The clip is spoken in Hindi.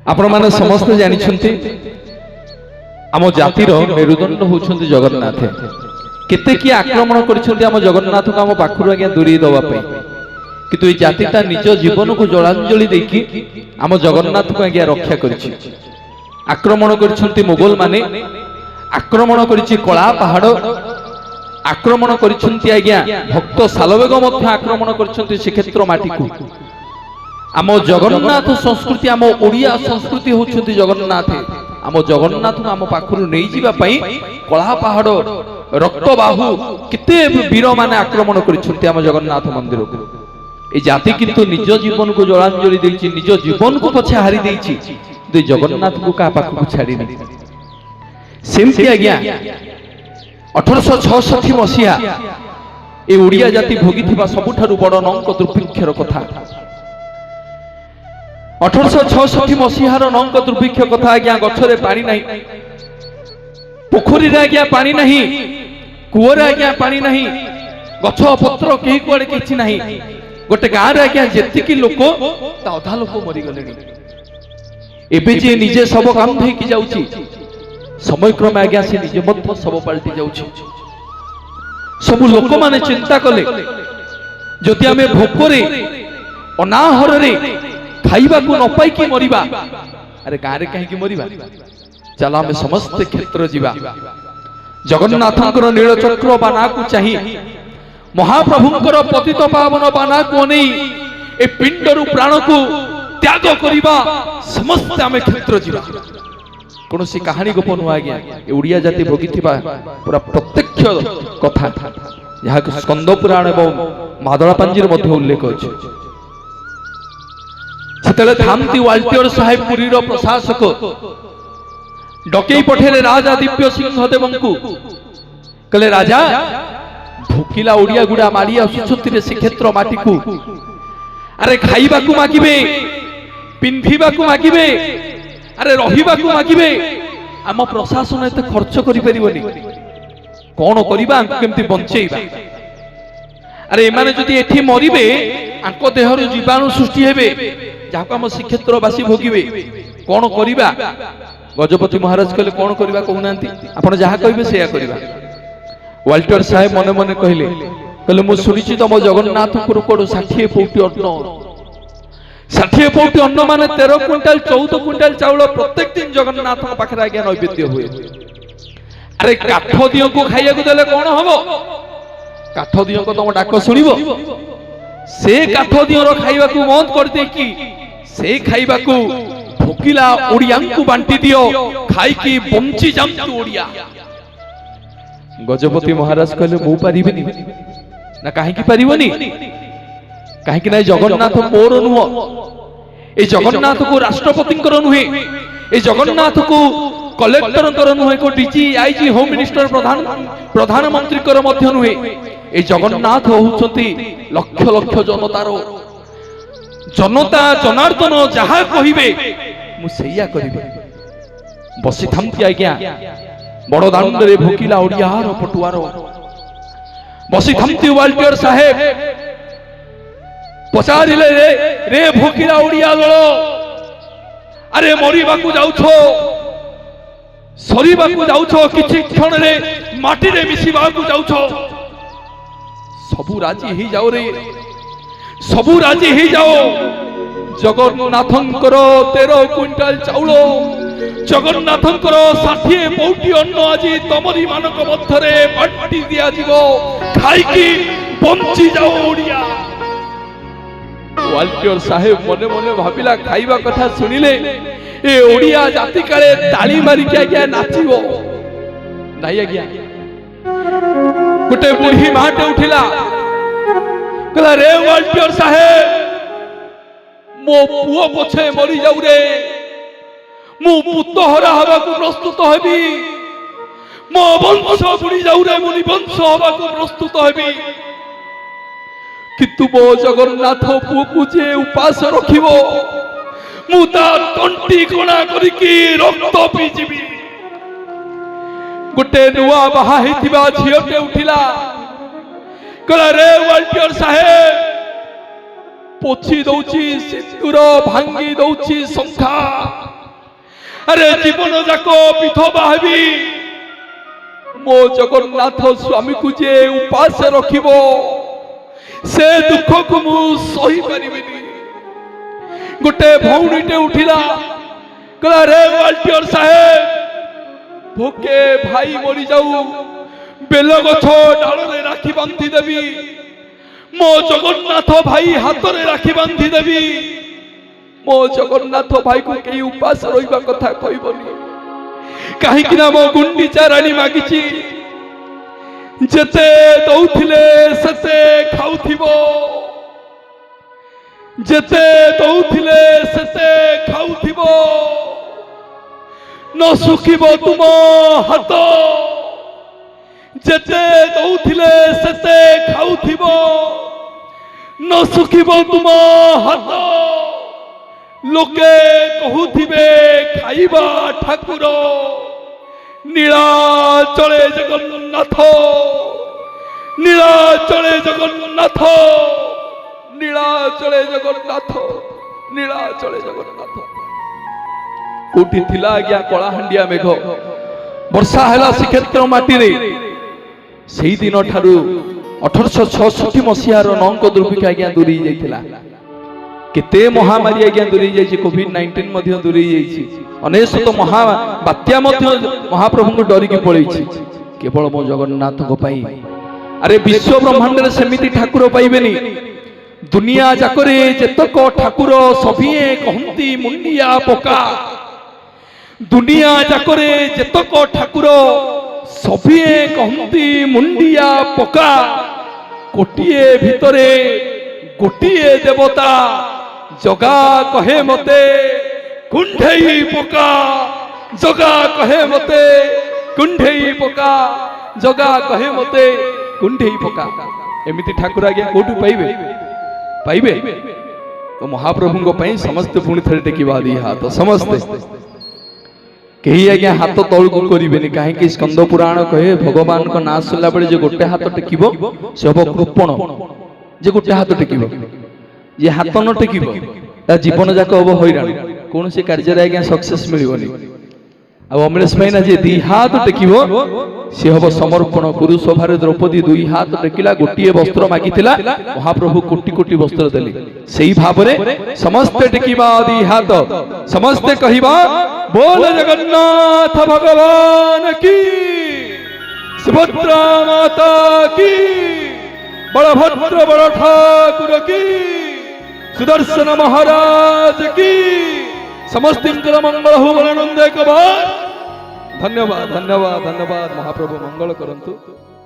आपण माने समस्त जानिछन्ति आम जातिर मेरुदंड होउछन्ति जगन्नाथ। केते कि आक्रमण करिछन्ति आम जगन्नाथ को आम पाखरु आज्ञा दूरी दवा पे, किंतु ए जातिटा निज जीवन को जलांजलि देकी आम जगन्नाथ को आज्ञा रक्षा करिछि। आक्रमण करिछन्ति मुगल माने, आक्रमण करिछि कला पहाड़, आक्रमण करिछन्ति आज्ञा भक्त सालवेग मध्य आक्रमण करिछन्ति श्रीक्षेत्र माटी को। आम जगन्नाथ संस्कृति, आम ओडिया संस्कृति होउछन्ति जगन्नाथ। आम जगन्नाथ को आम पाखरु नै जिबा पई कला पहाड़, रक्तबाहु केते वीर माने आक्रमण करिछन्ति आम जगन्नाथ मंदिर को। ए जाति किंतु निज जीवन को जलांजलि देछि, निज जीवन को पछे हारि देछि, तो जगन्नाथ को का पाखु छाड़ी नै। सेमति आज्ञा 1866 मसीहा ए ओडिया जाति भोगिथिबा सबुठारु बड़ नंक दुर्भिक्षर कथा। 1866 मसीहार नंक दुर्भिक्ष कथा आज्ञा। गछरे पानी नहीं, पोखरी रे आज्ञा पानी नहीं, कुओरे आज्ञा पानी नहीं, गछ पत्र केही कुआडे किछि नहीं। गोटे गाँ रे आज्ञा जेतिकी लोक ता अधा लोक मरि गलेनी। एबे जे निजे सब काम धैकी जाउची, समय क्रम आज्ञा से निजे मध्य सब पलटि जाउची। सब लोक माने चिंता कले जदि आमे भोकरे अनाहर रे खाइबा को न पाई कि मरिबा, अरे गाँ रे कहीं की मरिबा, चल आमे समस्त क्षेत्र जीवा। जगन्नाथंकर नीलचक्र बाना को चाहिए, महाप्रभुंकर पतित पावन बाना को नहीं, ए पिंडरु प्राण को त्याग करिबा, समस्त आमे क्षेत्र जीवा। कोनोसी कहानी गोप नुआ आज्ञा। ए ओडिया जाति भोगिथिबा पूरा प्रत्यक्ष कथा, जहा स्कंद पुराण एवं मादळा पांजीर मध्य उल्लेख अछि। सेतले थामती वाल्टियर साहेब पुरीर प्रशासक डकई पठेले राजा दिव्य सिंह देवंकु। कहले राजा, भोकिला ओडिया गुडा मारी आसुछंती रे श्रीक्षेत्र माटी को, अरे खाइबा को मागिबे, पिंधिबा को मागिबे, अरे रहिबा को मागिबे, आम प्रशासन एते खर्च करि परिबोनी, कोन करिबा, केमति बंचेइबा। अरे एमाने जदि एठी मरिबे, आंको देहर जीवाणु सृष्टि हेबे, जाको आम श्रीक्षेत्रवासी भोगिबे, कोन करिबा। गजपति महाराज कहले कोन करिबा कहउनांती, आपण जहा कहिबे सेया करिबा। वाल्टर साहेब मने मने कहले मु सुनिछि तम जगन्नाथपुर कोड 60 पौटी अन्न, 60 पौटी अन्न माने 13 क्विंटाल 14 क्विंटाल चाउल प्रत्येक दिन जगन्नाथ पाखरे आज्ञा नैवेद्य हुए। अरे काठ दियो को खाइया को देले कोन हबो, काठ दियो को तम डाक सुनिबो। से काठ दियोर खाइबा को बंद कर दे कि से खाइबा को भोकिला ओडियांकु बांटी दियो, खाई की बंची जामतु ओडिया। गजपति महाराज कहले मु पारिबिनी ना, काहे की पारिबोनी, काहे की नै जगन्नाथ मोर नुह, ए जगन्नाथ को राष्ट्रपतिंकर नुहे, ए जगन्नाथ को कलेक्टरंकर नुहे, को डीजी आईजी होम मिनिस्टर प्रधानमंत्री कर मध्य नुहे। ए जगन्नाथ होउछंती लक्ष लक्ष जनतार जनता जनार्दन, जहा कहिबे मु सेया करिबे। बसी थामती आज्ञा बड़ दांड रे भोकिला ओडियार पटुआर, बसी थामती वाल्टियर साहेब पचारिले रे भोकिला ओडिया दल, अरे मरिबा को जाउछो, सरीबा को जाउछो, किछि क्षण रे माटी रे मिसिबा को जाउछो, सबु राजी ही जाओ रे, सबु राजी ही जाओ। जगन्नाथंकर 13 क्विंटाल चाउल, जगन्नाथंकर 60 पौटी अन्न आज तमरी मानक मध्यरे बांटी दिया जीवो, खाई की बंची जाओ ओडिया। वाल्टियर साहेब मने मने भाबिला, खाइबा कथा सुनिले ए ओडिया जाति काले ताली मारी के आज्ञा नाचिबो नाही। आज्ञा गोटे बुढ़ी माटे उठिला, कहला रे वाल्टियर साहेब, मो पुओ पछे मरी जाऊ रे, मु पुत हरा हवा को प्रस्तुत हेबी, मो वंश बुड़ी जाऊ रे, मु निवंश हवा को प्रस्तुत हेबी, किंतु मो जगन्नाथ पुओ को जे उपास रखिबो, मु ता तंटी कोणा करिकी रक्त पी जीवी। गोटे नुआ बाहा हेतिबा झियोटे उठिला, कहला रे वाल्टियर साहेब, पोछी दौची सिंदूर भांगी दौची संखा, अरे जीवन जाक विधवा हेबी मो जगन्नाथ स्वामी को जे उपास रखिबो से दुख को मु सही परिबिनी। गोटे भौणीटे उठिला कहला रे वाल्टियर साहेब भोके भाई मरी जाऊ बेल गछ डाल रे राखी बांधी देवी मो जगन्नाथ भाई हाथ रे राखी बांधी देवी मो जगन्नाथ भाई को कई उपास रहिबा कथा कहबनी कहीं कि ना मो गुंडीचा रानी मागिची जेते दौथिले सेते खाउथिबो जेते दौथिले सेते खाउथिबो न सुखिबो तुम हाथ जेते दौथिले सेते खाउथिबो न सुखिबो तुम हाथ लोके कहूथिबे खाइबा ठाकुर नीलाचले जगन्नाथ नीलाचले जगन्नाथ नीलाचले जगन्नाथ नीलाचले जगन्नाथ कोठी थिला आज्ञा कलाहांडिया मेघ वर्षा हैला श्रीक्षेत्र माटी रे सेही दिन ठारू 1866 मसीहार नंक दुर्भिक्ष आज्ञा दूरी जाइथिला केते महामारी आज्ञा दूरी जाइछि कोविड-19 मध्य दूरी जाइछि अनेशत महा बात्या मध्य महाप्रभु को डरी की पळैछि केवल मो जगन्नाथ को पाई। अरे विश्व ब्रह्मांड रे सेमिति ठाकुर पाइबेनी दुनिया जाकरे जेतक ठाकुर सभिए कहंती मुंडिया पोका दुनिया जाकरे जेतक ठाकुर सभिए कहंती मुंडिया पोका कोटिए भितरे गोटिए देवता जगा कहे मते कुंढेई पोका जगा कहे मते कुंढेई पोका जगा कहे मते कुंढेई पोका एमिति ठाकुर आज्ञा कोठु पाइबे पाइबे तो महाप्रभु को पई समस्त पुणी थरे टेकिबा दी हाथ समस्त कही आज्ञा हाथ तौल को करिबेनी काहे कि स्कंद पुराण कहे भगवान को नाम सुनला बेले जे गोटे हाथ टेकिबो से हबो कृपण जे गोटे हाथ टेकिबो जे हाथ न टेकिबो ता जीवन जाक हबो हैरान कोन से कार्य रे आज्ञा सक्सेस मिलिबोनी आ अमरेश भाईना जे दी हाथ टेकिबो से हबो समर्पण गुरु सभारे द्रौपदी दुई हाथ टेकिला गोटिए वस्त्र मागिथिला महाप्रभु कोटि कोटि वस्त्र देली सेही भाबरे समस्त टेकिबा दी हाथ समस्त कहिबा बोल जगन्नाथ भगवान की सुभद्रा माता की बलभद्र बड़ ठाकुर की सुदर्शन महाराज की समस्त मंगल हो आनंद एक बार धन्यवाद धन्यवाद धन्यवाद महाप्रभु मंगल करंतु।